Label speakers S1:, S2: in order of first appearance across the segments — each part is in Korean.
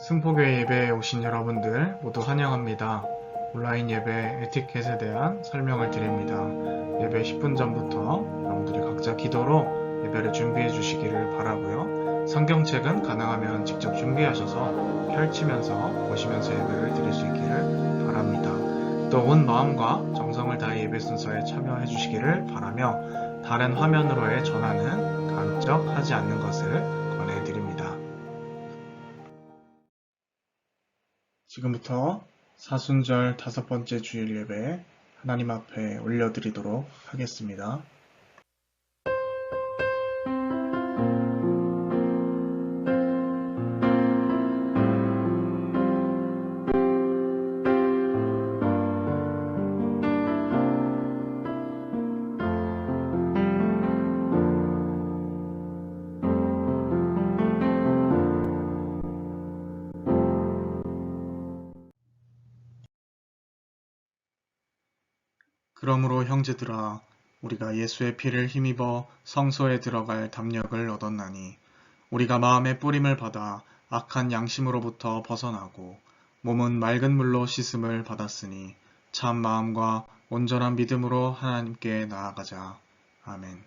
S1: 승포교회 예배에 오신 여러분들 모두 환영합니다. 온라인 예배 에티켓에 대한 설명을 드립니다. 예배 10분 전부터 여러분들이 각자 기도로 예배를 준비해 주시기를 바라고요. 성경책은 가능하면 직접 준비하셔서 펼치면서 보시면서 예배를 드릴 수 있기를 바랍니다. 또 온 마음과 정성을 다해 예배 순서에 참여해 주시기를 바라며 다른 화면으로의 전환은 간접 하지 않는 것을 권해드립니다. 지금부터 사순절 5번째 주일 예배 하나님 앞에 올려드리도록 하겠습니다. 그러므로 형제들아, 우리가 예수의 피를 힘입어 성소에 들어갈 담력을 얻었나니, 우리가 마음의 뿌림을 받아 악한 양심으로부터 벗어나고 몸은 맑은 물로 씻음을 받았으니 참 마음과 온전한 믿음으로 하나님께 나아가자. 아멘.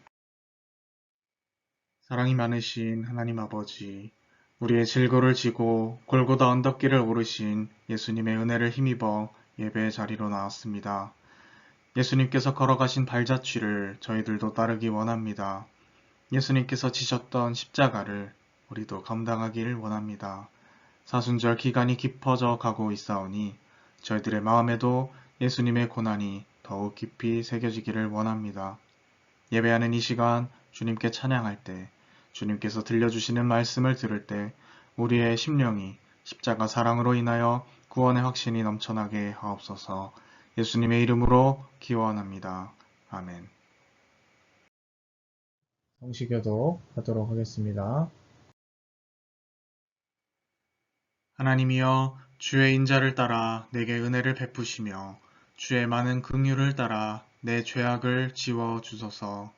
S1: 사랑이 많으신 하나님 아버지, 우리의 질고를 지고 골고다 언덕길을 오르신 예수님의 은혜를 힘입어 예배의 자리로 나왔습니다. 예수님께서 걸어가신 발자취를 저희들도 따르기 원합니다. 예수님께서 지셨던 십자가를 우리도 감당하길 원합니다. 사순절 기간이 깊어져 가고 있사오니 저희들의 마음에도 예수님의 고난이 더욱 깊이 새겨지기를 원합니다. 예배하는 이 시간 주님께 찬양할 때, 주님께서 들려주시는 말씀을 들을 때 우리의 심령이 십자가 사랑으로 인하여 구원의 확신이 넘쳐나게 하옵소서. 예수님의 이름으로 기원합니다. 아멘. 성시교도 하도록 하겠습니다. 하나님이여, 주의 인자를 따라 내게 은혜를 베푸시며 주의 많은 긍휼을 따라 내 죄악을 지워 주소서.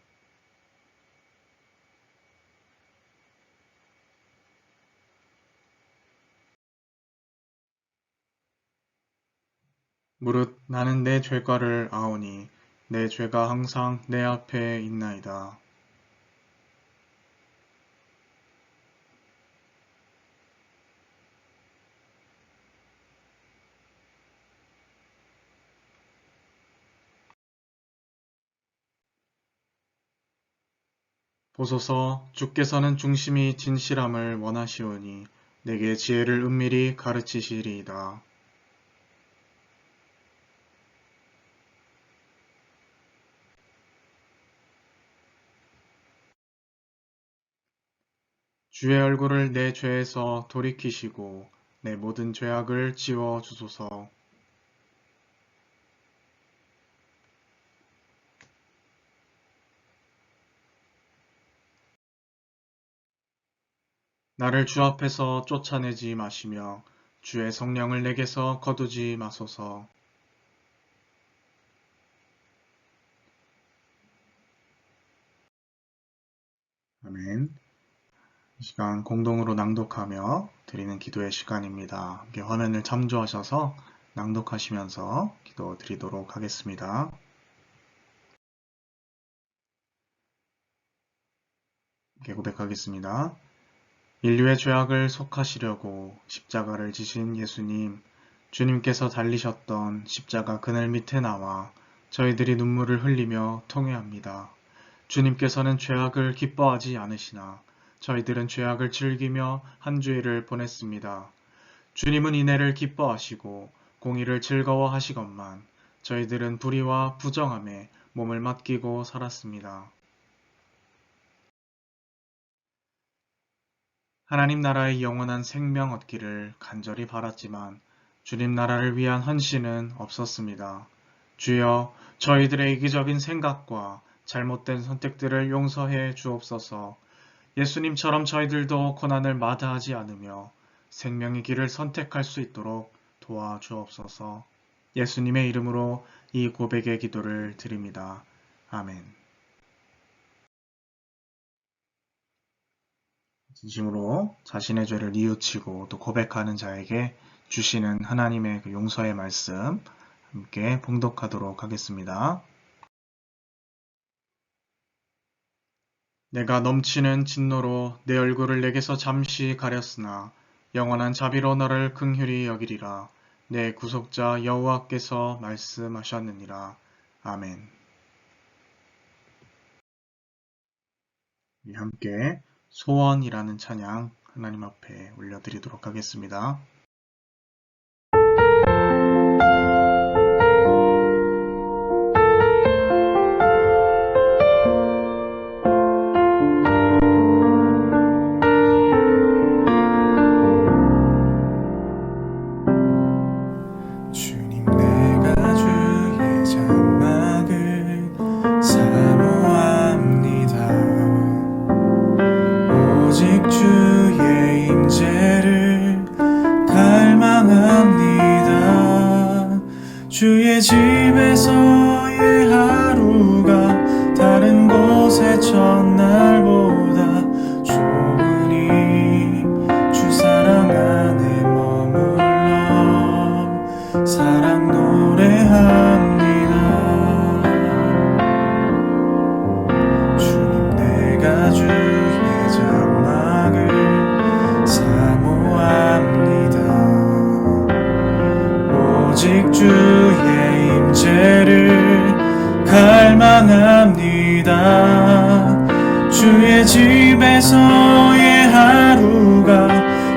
S1: 무릇 나는 내 죄과를 아오니 내 죄가 항상 내 앞에 있나이다. 보소서, 주께서는 중심이 진실함을 원하시오니 내게 지혜를 은밀히 가르치시리이다. 주의 얼굴을 내 죄에서 돌이키시고 내 모든 죄악을 지워 주소서. 나를 주 앞에서 쫓아내지 마시며 주의 성령을 내게서 거두지 마소서. 아멘. 이 시간 공동으로 낭독하며 드리는 기도의 시간입니다. 함께 화면을 참조하셔서 낭독하시면서 기도 드리도록 하겠습니다. 함께 고백하겠습니다. 인류의 죄악을 속하시려고 십자가를 지신 예수님, 주님께서 달리셨던 십자가 그늘 밑에 나와 저희들이 눈물을 흘리며 통회합니다. 주님께서는 죄악을 기뻐하지 않으시나 저희들은 죄악을 즐기며 한 주일을 보냈습니다. 주님은 인애를 기뻐하시고 공의를 즐거워하시건만 저희들은 불의와 부정함에 몸을 맡기고 살았습니다. 하나님 나라의 영원한 생명 얻기를 간절히 바랐지만 주님 나라를 위한 헌신은 없었습니다. 주여, 저희들의 이기적인 생각과 잘못된 선택들을 용서해 주옵소서. 예수님처럼 저희들도 고난을 마다하지 않으며 생명의 길을 선택할 수 있도록 도와주옵소서. 예수님의 이름으로 이 고백의 기도를 드립니다. 아멘. 진심으로 자신의 죄를 뉘우치고 또 고백하는 자에게 주시는 하나님의 그 용서의 말씀 함께 봉독하도록 하겠습니다. 내가 넘치는 진노로 내 얼굴을 내게서 잠시 가렸으나 영원한 자비로 너를 긍휼히 여기리라. 내 구속자 여호와께서 말씀하셨느니라. 아멘. 우리 함께 소원이라는 찬양 하나님 앞에 올려드리도록 하겠습니다.
S2: 주님 내가 주의 장막을 사모합니다. 오직 주의 임재를 갈망합니다. 주의 집에서의 하루가 다른 곳의 첫날보다 좋으니 주 사랑 안에 머물러 사랑 노래합니다. 주님 내가 주의 장막을 사모합니다. 오직 주의 임재를 갈망합니다. 주의 집에서의 하루가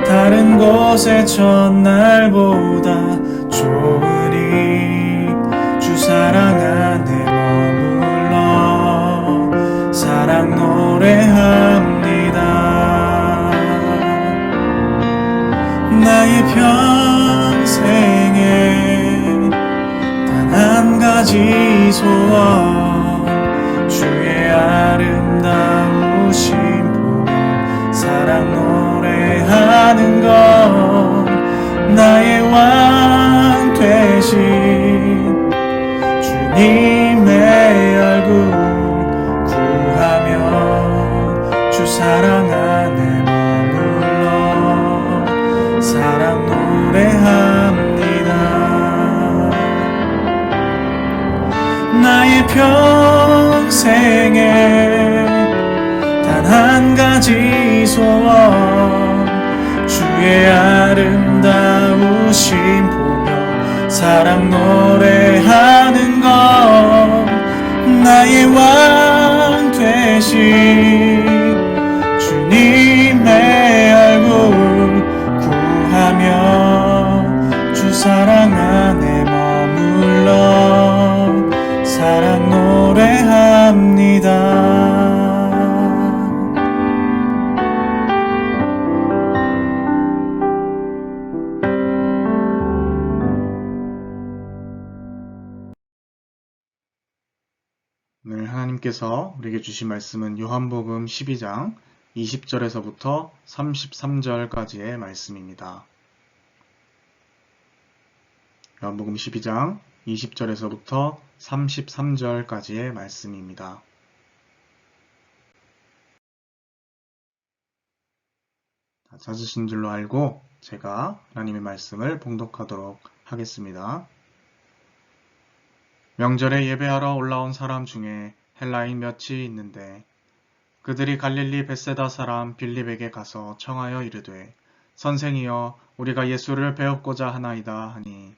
S2: 다른 곳의 첫날보다 좋으니 주 사랑 안에 머물러 사랑 노래합니다. 나의 평생에 단 한 가지 소원 주의 아름다우신 보며 사랑 노래하는 것 나의 왕 되신 주님의 얼굴 구하며 주 사랑 안에 머물러 사랑 노래합니다. 나의 평생에 단 한 가지 소원 주의 아름다우심 보며 사랑 노래하는 것 나의 왕 되신 주님의 얼굴 구하며 주 사랑 안에 머물러 사랑 노래합니다.
S1: 오늘 하나님께서 우리에게 주신 말씀은 요한복음 12장 20절에서부터 33절까지의 말씀입니다. 요한복음 12장 20절에서부터 33절까지의 말씀입니다. 다 찾으신 줄로 알고 제가 하나님의 말씀을 봉독하도록 하겠습니다. 명절에 예배하러 올라온 사람 중에 헬라인 몇이 있는데 그들이 갈릴리 벳세다 사람 빌립에게 가서 청하여 이르되 선생이여 우리가 예수를 배웁고자 하나이다 하니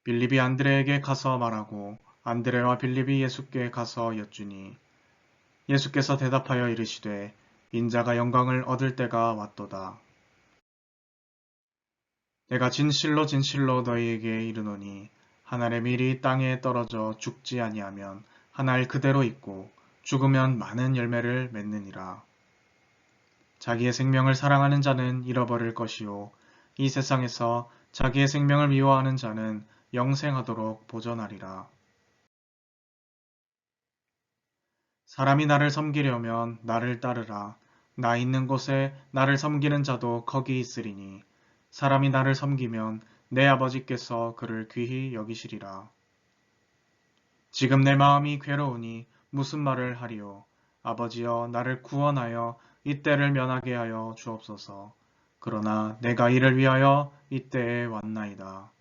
S1: 빌립이 안드레에게 가서 말하고 안드레와 빌립이 예수께 가서 여쭈니 예수께서 대답하여 이르시되 인자가 영광을 얻을 때가 왔도다. 내가 진실로 진실로 너희에게 이르노니 한 알의 밀이 땅에 떨어져 죽지 아니하면 한 알 그대로 있고 죽으면 많은 열매를 맺느니라. 자기의 생명을 사랑하는 자는 잃어버릴 것이요 이 세상에서 자기의 생명을 미워하는 자는 영생하도록 보전하리라. 사람이 나를 섬기려면 나를 따르라. 나 있는 곳에 나를 섬기는 자도 거기 있으리니 사람이 나를 섬기면 내 아버지께서 그를 귀히 여기시리라. 지금 내 마음이 괴로우니 무슨 말을 하리요. 아버지여 나를 구원하여 이 때를 면하게 하여 주옵소서. 그러나 내가 이를 위하여 이 때에 왔나이다.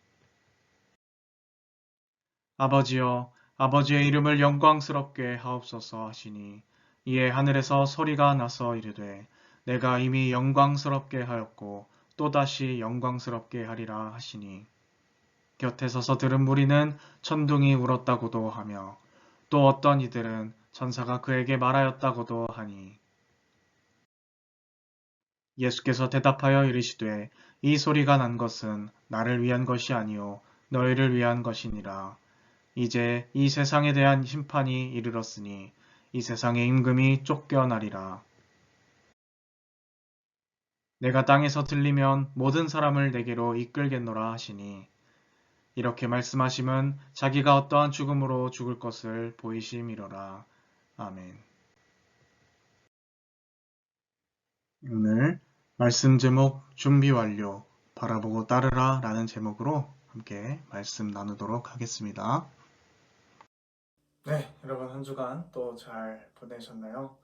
S1: 아버지여 아버지의 이름을 영광스럽게 하옵소서 하시니 이에 하늘에서 소리가 나서 이르되 내가 이미 영광스럽게 하였고 또다시 영광스럽게 하리라 하시니 곁에 서서 들은 무리는 천둥이 울었다고도 하며 또 어떤 이들은 천사가 그에게 말하였다고도 하니 예수께서 대답하여 이르시되 이 소리가 난 것은 나를 위한 것이 아니요 너희를 위한 것이니라. 이제 이 세상에 대한 심판이 이르렀으니 이 세상의 임금이 쫓겨나리라. 내가 땅에서 들리면 모든 사람을 내게로 이끌겠노라 하시니 이렇게 말씀하심은 자기가 어떠한 죽음으로 죽을 것을 보이심이로라. 아멘. 오늘 말씀 제목 준비 완료, 바라보고 따르라 라는 제목으로 함께 말씀 나누도록 하겠습니다.
S2: 네, 여러분 한 주간 또 잘 보내셨나요?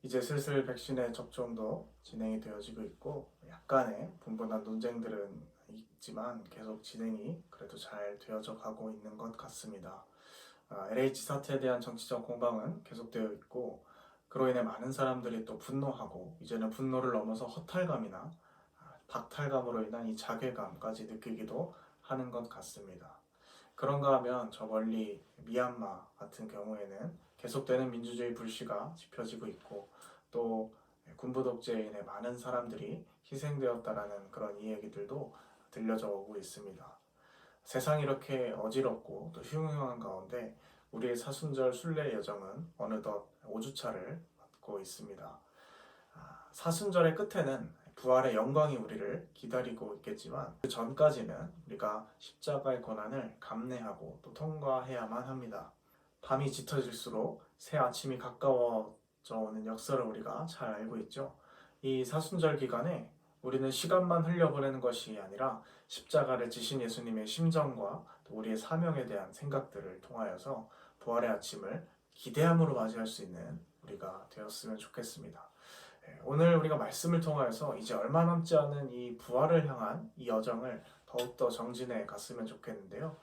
S2: 이제 슬슬 백신의 접종도 진행이 되어지고 있고 약간의 분분한 논쟁들은 있지만 계속 진행이 그래도 잘 되어져 가고 있는 것 같습니다. LH 사태에 대한 정치적 공방은 계속되어 있고 그로 인해 많은 사람들이 또 분노하고 이제는 분노를 넘어서 허탈감이나 박탈감으로 인한 이 자괴감까지 느끼기도 하는 것 같습니다. 그런가 하면 저 멀리 미얀마 같은 경우에는 계속되는 민주주의 불씨가 지펴지고 있고 또 군부 독재에 인해 많은 사람들이 희생되었다라는 그런 이야기들도 들려져 오고 있습니다. 세상이 이렇게 어지럽고 또 흉흉한 가운데 우리의 사순절 순례 여정은 어느덧 5주차를 맞고 있습니다. 사순절의 끝에는 부활의 영광이 우리를 기다리고 있겠지만 그 전까지는 우리가 십자가의 고난을 감내하고 또 통과해야만 합니다. 밤이 짙어질수록 새 아침이 가까워져 오는 역사를 우리가 잘 알고 있죠. 이 사순절 기간에 우리는 시간만 흘려보내는 것이 아니라 십자가를 지신 예수님의 심정과 또 우리의 사명에 대한 생각들을 통하여서 부활의 아침을 기대함으로 맞이할 수 있는 우리가 되었으면 좋겠습니다. 오늘 우리가 말씀을 통하여서 이제 얼마 남지 않은 이 부활을 향한 이 여정을 더욱더 정진해 갔으면 좋겠는데요.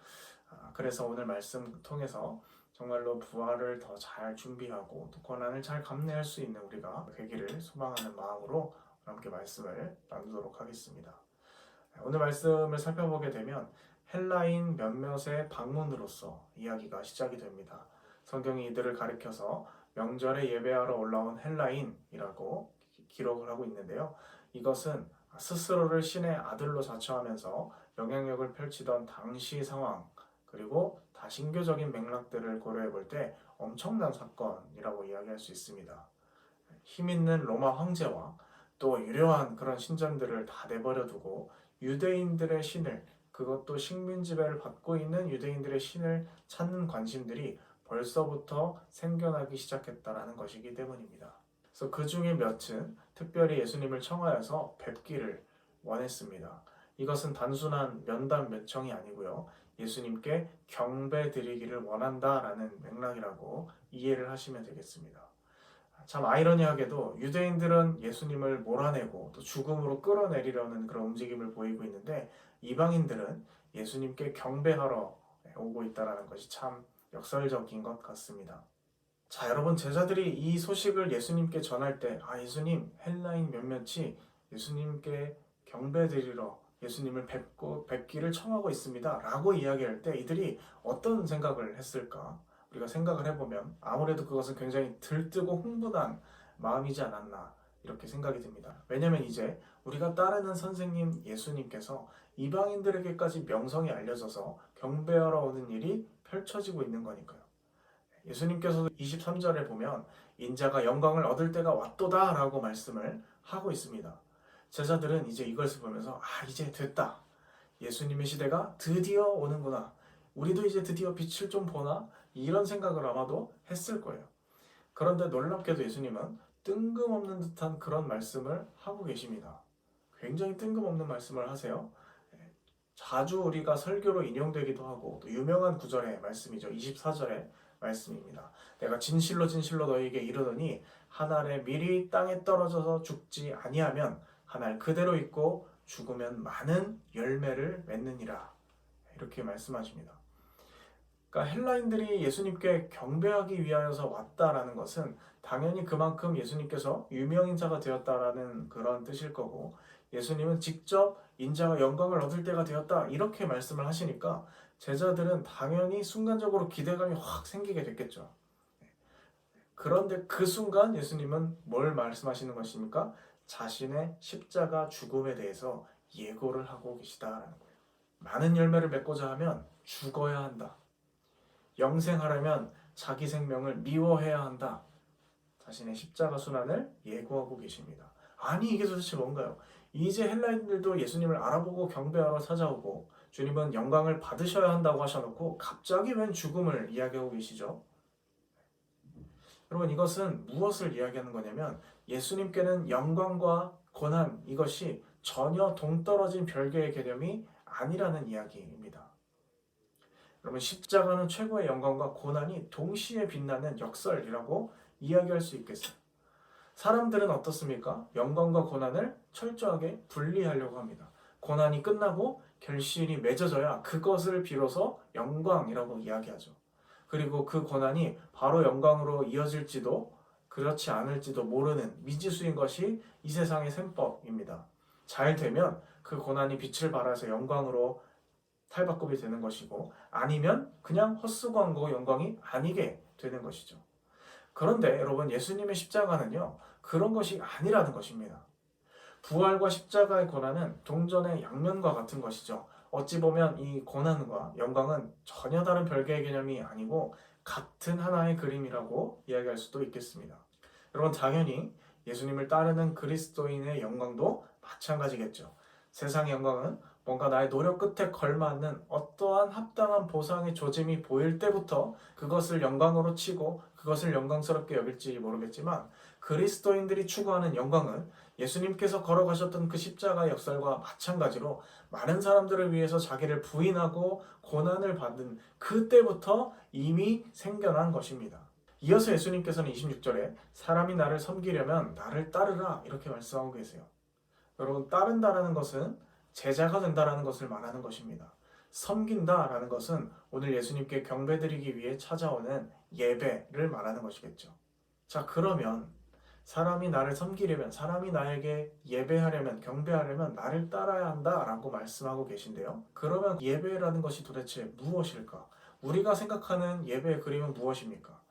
S2: 그래서 오늘 말씀 통해서 정말로 부활을 더 잘 준비하고 또 고난을 잘 감내할 수 있는 우리가 되기를 소망하는 마음으로 함께 말씀을 나누도록 하겠습니다. 오늘 말씀을 살펴보게 되면 헬라인 몇몇의 방문으로서 이야기가 시작이 됩니다. 성경이 이들을 가리켜서 명절에 예배하러 올라온 헬라인이라고 기록을 하고 있는데요. 이것은 스스로를 신의 아들로 자처하면서 영향력을 펼치던 당시 상황 그리고 다신교적인 맥락들을 고려해 볼 때 엄청난 사건이라고 이야기할 수 있습니다. 힘 있는 로마 황제와 또 유려한 그런 신전들을 다 내버려 두고 유대인들의 신을 그것도 식민 지배를 받고 있는 유대인들의 신을 찾는 관심들이 벌써부터 생겨나기 시작했다라는 것이기 때문입니다. 그래서 그 중에 몇은 특별히 예수님을 청하여서 뵙기를 원했습니다. 이것은 단순한 면담 면청이 아니고요. 예수님께 경배 드리기를 원한다라는 맥락이라고 이해를 하시면 되겠습니다. 참 아이러니하게도 유대인들은 예수님을 몰아내고 또 죽음으로 끌어내리려는 그런 움직임을 보이고 있는데 이방인들은 예수님께 경배하러 오고 있다는 것이 참 역설적인 것 같습니다. 자, 여러분 제자들이 이 소식을 예수님께 전할 때 예수님 헬라인 몇몇이 예수님께 경배드리러 예수님을 뵙기를 청하고 있습니다 라고 이야기할 때 이들이 어떤 생각을 했을까? 우리가 생각을 해보면 아무래도 그것은 굉장히 들뜨고 흥분한 마음이지 않았나 이렇게 생각이 듭니다. 왜냐하면 이제 우리가 따르는 선생님 예수님께서 이방인들에게까지 명성이 알려져서 경배하러 오는 일이 펼쳐지고 있는 거니까요. 예수님께서도 23절에 보면 인자가 영광을 얻을 때가 왔도다 라고 말씀을 하고 있습니다. 제자들은 이제 이것을 보면서 이제 됐다. 예수님의 시대가 드디어 오는구나. 우리도 이제 드디어 빛을 좀 보나? 이런 생각을 아마도 했을 거예요. 그런데 놀랍게도 예수님은 뜬금없는 듯한 그런 말씀을 하고 계십니다. 굉장히 뜬금없는 말씀을 하세요. 자주 우리가 설교로 인용되기도 하고 또 유명한 구절의 말씀이죠. 24절의 말씀입니다. 내가 진실로 진실로 너희에게 이르노니 한 알의 밀이 땅에 떨어져서 죽지 아니하면 한 알 그대로 있고 죽으면 많은 열매를 맺느니라. 이렇게 말씀하십니다. 그러니까 헬라인들이 예수님께 경배하기 위하여서 왔다라는 것은 당연히 그만큼 예수님께서 유명인자가 되었다라는 그런 뜻일 거고, 예수님은 직접 인자와 영광을 얻을 때가 되었다 이렇게 말씀을 하시니까 제자들은 당연히 순간적으로 기대감이 확 생기게 됐겠죠. 그런데 그 순간 예수님은 뭘 말씀하시는 것입니까? 자신의 십자가 죽음에 대해서 예고를 하고 계시다라는 거예요. 많은 열매를 맺고자 하면 죽어야 한다. 영생하려면 자기 생명을 미워해야 한다. 자신의 십자가 순환을 예고하고 계십니다. 아니 이게 도대체 뭔가요? 이제 헬라인들도 예수님을 알아보고 경배하러 찾아오고 주님은 영광을 받으셔야 한다고 하셔놓고 갑자기 웬 죽음을 이야기하고 계시죠? 여러분 이것은 무엇을 이야기하는 거냐면 예수님께는 영광과 고난 이것이 전혀 동떨어진 별개의 개념이 아니라는 이야기입니다. 여러분 십자가는 최고의 영광과 고난이 동시에 빛나는 역설이라고 이야기할 수 있겠어요. 사람들은 어떻습니까? 영광과 고난을 철저하게 분리하려고 합니다. 고난이 끝나고 결실이 맺어져야 그것을 비로소 영광이라고 이야기하죠. 그리고 그 고난이 바로 영광으로 이어질지도 그렇지 않을지도 모르는 미지수인 것이 이 세상의 셈법입니다. 잘 되면 그 고난이 빛을 발하여서 영광으로 탈바꿈이 되는 것이고 아니면 그냥 헛수고한 영광이 아니게 되는 것이죠. 그런데 여러분 예수님의 십자가는요 그런 것이 아니라는 것입니다. 부활과 십자가의 고난은 동전의 양면과 같은 것이죠. 어찌 보면 이 고난과 영광은 전혀 다른 별개의 개념이 아니고 같은 하나의 그림이라고 이야기할 수도 있겠습니다. 여러분 당연히 예수님을 따르는 그리스도인의 영광도 마찬가지겠죠. 세상의 영광은 뭔가 나의 노력 끝에 걸맞는 어떠한 합당한 보상의 조짐이 보일 때부터 그것을 영광으로 치고 그것을 영광스럽게 여길지 모르겠지만 그리스도인들이 추구하는 영광은 예수님께서 걸어가셨던 그 십자가 역설과 마찬가지로 많은 사람들을 위해서 자기를 부인하고 고난을 받은 그때부터 이미 생겨난 것입니다. 이어서 예수님께서는 26절에 사람이 나를 섬기려면 나를 따르라 이렇게 말씀하고 계세요. 여러분 따른다라는 것은 제자가 된다라는 것을 말하는 것입니다. 섬긴다라는 것은 오늘 예수님께 경배드리기 위해 찾아오는 예배를 말하는 것이겠죠. 자 그러면 사람이 나를 섬기려면 사람이 나에게 예배하려면 경배하려면 나를 따라야 한다라고 말씀하고 계신데요. 그러면 예배라는 것이 도대체 무엇일까? 우리가 생각하는 예배의 그림은 무엇입니까?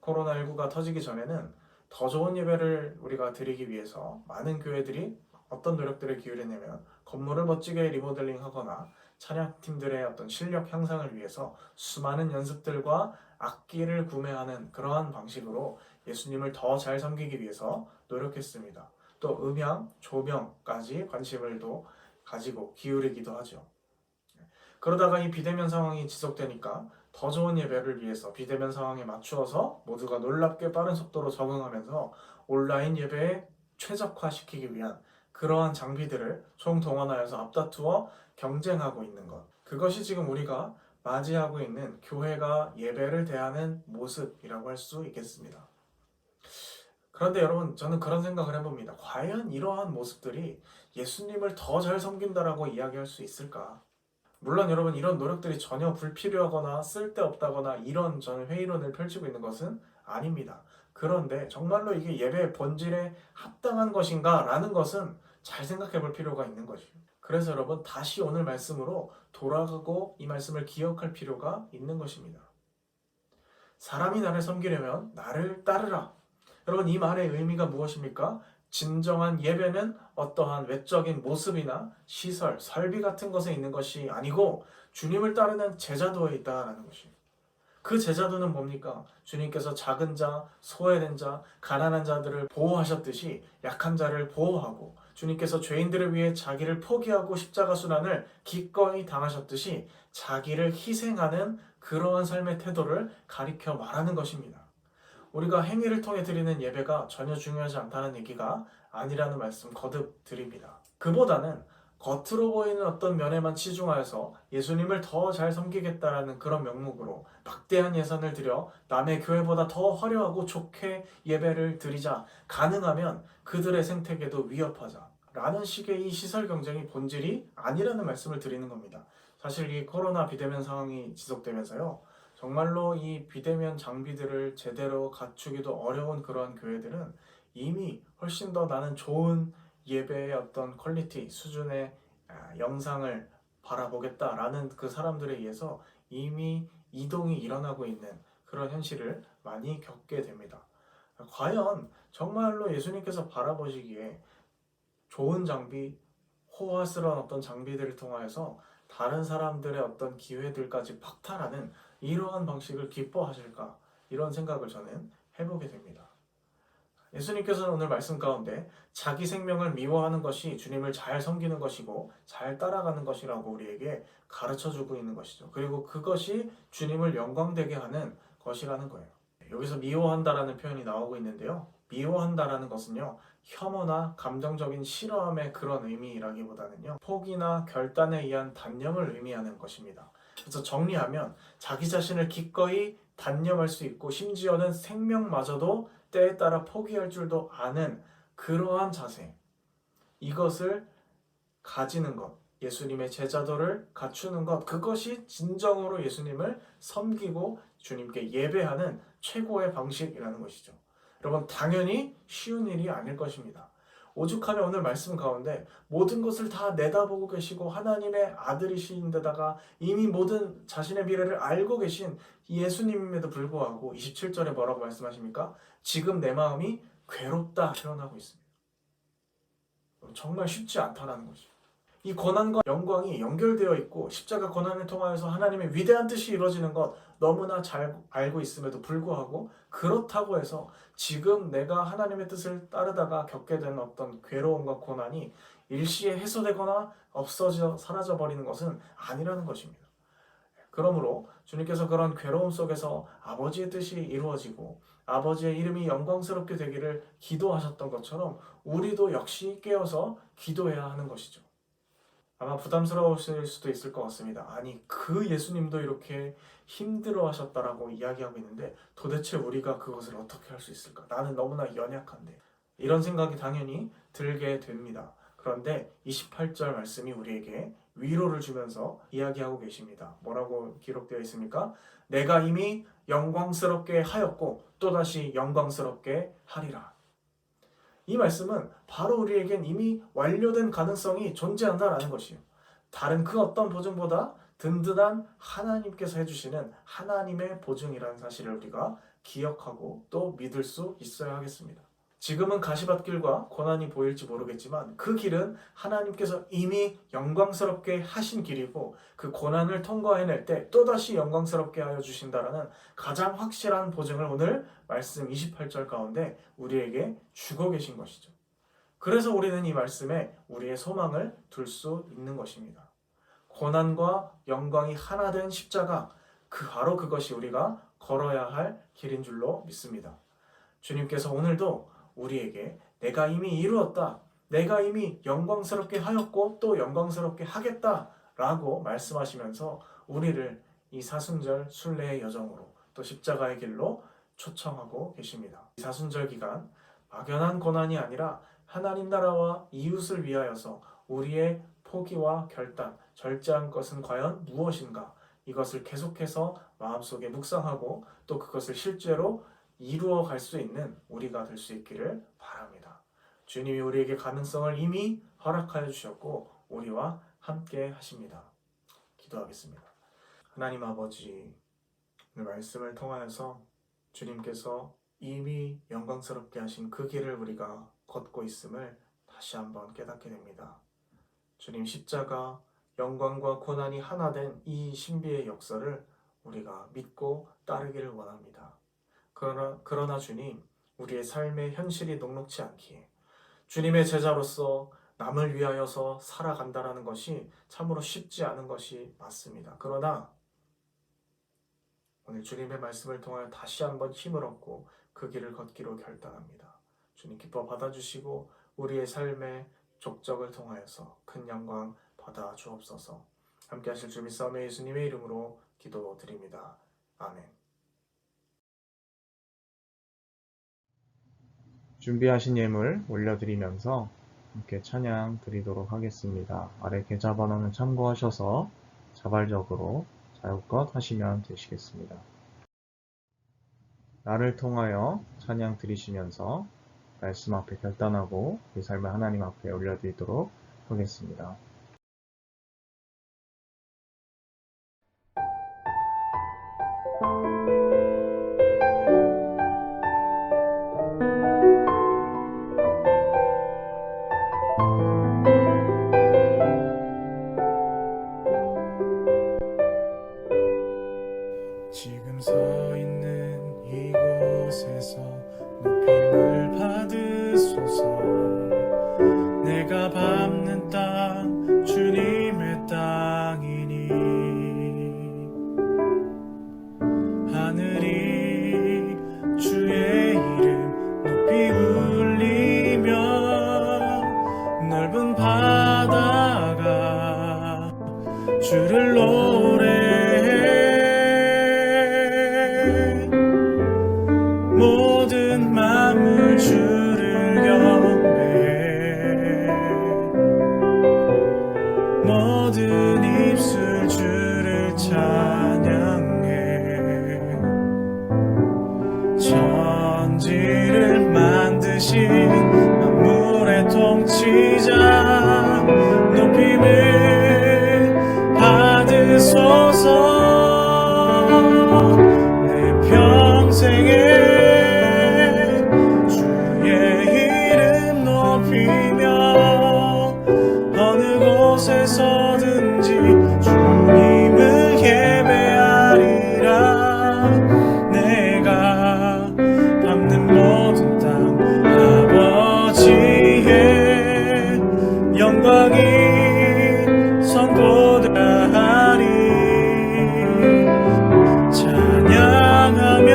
S2: 코로나19가 터지기 전에는 더 좋은 예배를 우리가 드리기 위해서 많은 교회들이 어떤 노력들을 기울였냐면 건물을 멋지게 리모델링하거나 찬양팀들의 어떤 실력 향상을 위해서 수많은 연습들과 악기를 구매하는 그러한 방식으로 예수님을 더 잘 섬기기 위해서 노력했습니다. 또 음향, 조명까지 관심을 또 가지고 기울이기도 하죠. 그러다가 이 비대면 상황이 지속되니까 더 좋은 예배를 위해서 비대면 상황에 맞추어서 모두가 놀랍게 빠른 속도로 적응하면서 온라인 예배에 최적화시키기 위한 그러한 장비들을 총동원하여서 앞다투어 경쟁하고 있는 것. 그것이 지금 우리가 맞이하고 있는 교회가 예배를 대하는 모습이라고 할 수 있겠습니다. 그런데 여러분 저는 그런 생각을 해봅니다. 과연 이러한 모습들이 예수님을 더 잘 섬긴다라고 이야기할 수 있을까? 물론 여러분 이런 노력들이 전혀 불필요하거나 쓸데없다거나 이런 저는 회의론을 펼치고 있는 것은 아닙니다. 그런데 정말로 이게 예배의 본질에 합당한 것인가 라는 것은 잘 생각해 볼 필요가 있는 것이에요. 그래서 여러분 다시 오늘 말씀으로 돌아가고 이 말씀을 기억할 필요가 있는 것입니다. 사람이 나를 섬기려면 나를 따르라. 여러분 이 말의 의미가 무엇입니까? 진정한 예배는 어떠한 외적인 모습이나 시설, 설비 같은 것에 있는 것이 아니고 주님을 따르는 제자도에 있다라는 것이에요. 그 제자도는 뭡니까? 주님께서 작은 자, 소외된 자, 가난한 자들을 보호하셨듯이 약한 자를 보호하고 주님께서 죄인들을 위해 자기를 포기하고 십자가 순환을 기꺼이 당하셨듯이 자기를 희생하는 그러한 삶의 태도를 가리켜 말하는 것입니다. 우리가 행위를 통해 드리는 예배가 전혀 중요하지 않다는 얘기가 아니라는 말씀 거듭 드립니다. 그보다는 겉으로 보이는 어떤 면에만 치중하여서 예수님을 더 잘 섬기겠다라는 그런 명목으로 막대한 예산을 들여 남의 교회보다 더 화려하고 좋게 예배를 드리자, 가능하면 그들의 생태계도 위협하자 라는 식의 이 시설 경쟁이 본질이 아니라는 말씀을 드리는 겁니다. 사실 이 코로나 비대면 상황이 지속되면서요, 정말로 이 비대면 장비들을 제대로 갖추기도 어려운 그러한 교회들은 이미 훨씬 더 나는 좋은 예배의 어떤 퀄리티 수준의 영상을 바라보겠다라는 그 사람들에 의해서 이미 이동이 일어나고 있는 그런 현실을 많이 겪게 됩니다. 과연 정말로 예수님께서 바라보시기에 좋은 장비, 호화스러운 어떤 장비들을 통하여서 다른 사람들의 어떤 기회들까지 박탈하는 이러한 방식을 기뻐하실까? 이런 생각을 저는 해보게 됩니다. 예수님께서는 오늘 말씀 가운데 자기 생명을 미워하는 것이 주님을 잘 섬기는 것이고 잘 따라가는 것이라고 우리에게 가르쳐 주고 있는 것이죠. 그리고 그것이 주님을 영광되게 하는 것이라는 거예요. 여기서 미워한다라는 표현이 나오고 있는데요. 미워한다라는 것은요, 혐오나 감정적인 싫어함의 그런 의미라기보다는요, 포기나 결단에 의한 단념을 의미하는 것입니다. 그래서 정리하면 자기 자신을 기꺼이 단념할 수 있고 심지어는 생명마저도 때에 따라 포기할 줄도 아는 그러한 자세, 이것을 가지는 것, 예수님의 제자도를 갖추는 것, 그것이 진정으로 예수님을 섬기고 주님께 예배하는 최고의 방식이라는 것이죠. 여러분, 당연히 쉬운 일이 아닐 것입니다. 오죽하면 오늘 말씀 가운데 모든 것을 다 내다보고 계시고 하나님의 아들이신 데다가 이미 모든 자신의 미래를 알고 계신 예수님임에도 불구하고 27절에 뭐라고 말씀하십니까? 지금 내 마음이 괴롭다 표현하고 있습니다. 정말 쉽지 않다라는 것이죠. 이 고난과 영광이 연결되어 있고 십자가 고난을 통하여서 하나님의 위대한 뜻이 이루어지는 것 너무나 잘 알고 있음에도 불구하고 그렇다고 해서 지금 내가 하나님의 뜻을 따르다가 겪게 되는 어떤 괴로움과 고난이 일시에 해소되거나 없어져 사라져 버리는 것은 아니라는 것입니다. 그러므로 주님께서 그런 괴로움 속에서 아버지의 뜻이 이루어지고 아버지의 이름이 영광스럽게 되기를 기도하셨던 것처럼 우리도 역시 깨어서 기도해야 하는 것이죠. 아마 부담스러우실 수도 있을 것 같습니다. 아니, 그 예수님도 이렇게 힘들어 하셨다라고 이야기하고 있는데 도대체 우리가 그것을 어떻게 할 수 있을까? 나는 너무나 연약한데. 이런 생각이 당연히 들게 됩니다. 그런데 28절 말씀이 우리에게 위로를 주면서 이야기하고 계십니다. 뭐라고 기록되어 있습니까? 내가 이미 영광스럽게 하였고 또다시 영광스럽게 하리라. 이 말씀은 바로 우리에겐 이미 완료된 가능성이 존재한다라는 것이에요. 다른 그 어떤 보증보다 든든한 하나님께서 해주시는 하나님의 보증이라는 사실을 우리가 기억하고 또 믿을 수 있어야 하겠습니다. 지금은 가시밭길과 고난이 보일지 모르겠지만 그 길은 하나님께서 이미 영광스럽게 하신 길이고 그 고난을 통과해낼 때 또다시 영광스럽게 하여 주신다라는 가장 확실한 보증을 오늘 말씀 28절 가운데 우리에게 주고 계신 것이죠. 그래서 우리는 이 말씀에 우리의 소망을 둘 수 있는 것입니다. 고난과 영광이 하나 된 십자가, 바로 그것이 우리가 걸어야 할 길인 줄로 믿습니다. 주님께서 오늘도 우리에게 내가 이미 이루었다, 내가 이미 영광스럽게 하였고 또 영광스럽게 하겠다 라고 말씀하시면서 우리를 이 사순절 순례의 여정으로 또 십자가의 길로 초청하고 계십니다. 이 사순절 기간 막연한 고난이 아니라 하나님 나라와 이웃을 위하여서 우리의 포기와 결단, 절제한 것은 과연 무엇인가, 이것을 계속해서 마음속에 묵상하고 또 그것을 실제로 이루어 갈 수 있는 우리가 될 수 있기를 바랍니다. 주님이 우리에게 가능성을 이미 허락하여 주셨고 우리와 함께 하십니다. 기도하겠습니다. 하나님 아버지, 오늘 말씀을 통하여서 주님께서 이미 영광스럽게 하신 그 길을 우리가 걷고 있음을 다시 한번 깨닫게 됩니다. 주님, 십자가, 영광과 고난이 하나 된 이 신비의 역사를 우리가 믿고 따르기를 원합니다. 그러나 주님, 우리의 삶의 현실이 녹록지 않기에 주님의 제자로서 남을 위하여서 살아간다라는 것이 참으로 쉽지 않은 것이 맞습니다. 그러나 오늘 주님의 말씀을 통하여 다시 한번 힘을 얻고 그 길을 걷기로 결단합니다. 주님 기뻐 받아주시고 우리의 삶에 족적을 통하여서 큰 영광 받아 주옵소서. 함께 하실 주 믿사오며 예수님의 이름으로 기도드립니다. 아멘.
S1: 준비하신 예물 올려드리면서 함께 찬양 드리도록 하겠습니다. 아래 계좌 번호는 참고하셔서 자발적으로 자유껏 하시면 되시겠습니다. 나를 통하여 찬양 드리시면서 말씀 앞에 결단하고 우리 삶을 하나님 앞에 올려드리도록 하겠습니다.
S2: 지금 서 있는 이곳에서 높임을 받으소서. 내가 밟는 땅 주님의 땅이니 하늘이 주의 이름 높이 울리며 넓은 바다가 주를 노래해 모든 만물 주를 경배해 모든 입술 주를 찬양해 천지를 만드신 만물의 통치자 높임을 받으소서. 내 평생에 주의 이름 높이며 어느 곳에서든지 주님을 예배하리라. 내가 밟는 모든 땅 아버지의 영광이 선포되하리. 찬양하며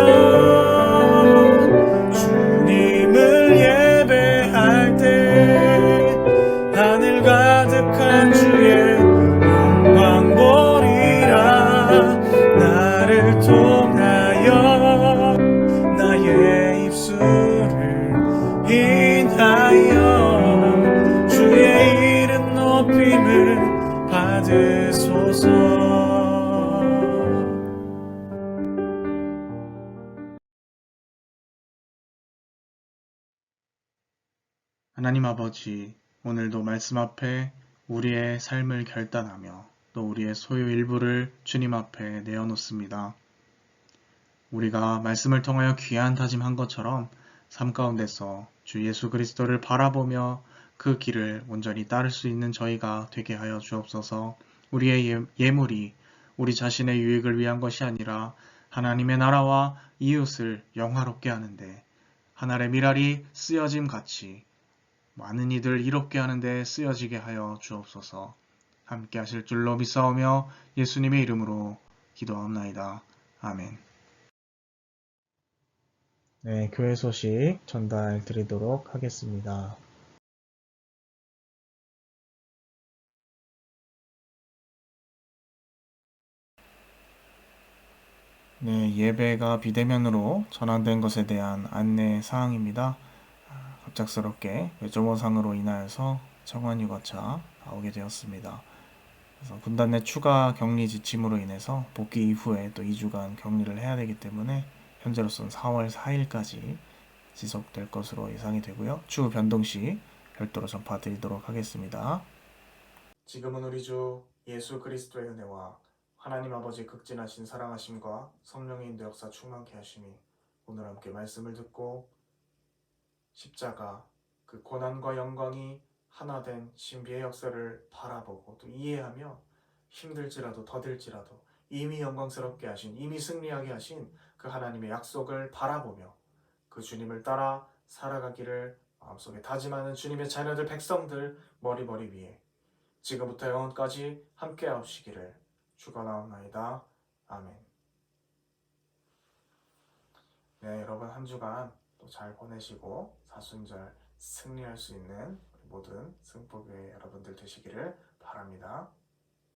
S2: 주님을 예배할 때 하늘 가득한 주의 영광 보리라. 나를 통하여 나의 입술을 인하여 주의 이름 높임을 받으소서.
S1: 하나님 아버지, 오늘도 말씀 앞에 우리의 삶을 결단하며 또 우리의 소유 일부를 주님 앞에 내어놓습니다. 우리가 말씀을 통하여 귀한 다짐한 것처럼 삶 가운데서 주 예수 그리스도를 바라보며 그 길을 온전히 따를 수 있는 저희가 되게 하여 주옵소서. 우리의 예물이 우리 자신의 유익을 위한 것이 아니라 하나님의 나라와 이웃을 영화롭게 하는데 하늘의 미랄이 쓰여짐 같이 많은 이들 이롭게 하는데 쓰여지게 하여 주옵소서. 함께 하실 줄로 믿사오며 예수님의 이름으로 기도하옵나이다. 아멘. 네, 교회 소식 전달 드리도록 하겠습니다. 네, 예배가 비대면으로 전환된 것에 대한 안내 사항입니다. 갑작스럽게 외조모상으로 인하여서 청원유거차 나오게 되었습니다. 그래서 분단 내 추가 격리 지침으로 인해서 복귀 이후에 또 2주간 격리를 해야 되기 때문에 현재로서는 4월 4일까지 지속될 것으로 예상이 되고요. 추후 변동 시 별도로 전파드리도록 하겠습니다. 지금은 우리 주 예수 그리스도의 은혜와 하나님 아버지 극진하신 사랑하심과 성령의 인도 역사 충만케 하심이 오늘 함께 말씀을 듣고 십자가 그 고난과 영광이 하나 된 신비의 역사를 바라보고 또 이해하며 힘들지라도 더딜지라도 이미 영광스럽게 하신 이미 승리하게 하신 그 하나님의 약속을 바라보며 그 주님을 따라 살아가기를 마음속에 다짐하는 주님의 자녀들 백성들 머리머리 위에 지금부터 영원까지 함께 하시기를 축원하옵나이다. 아멘. 네, 여러분 한 주간 또 잘 보내시고 사순절 승리할 수 있는
S2: 모든 승복의 여러분들 되시기를 바랍니다.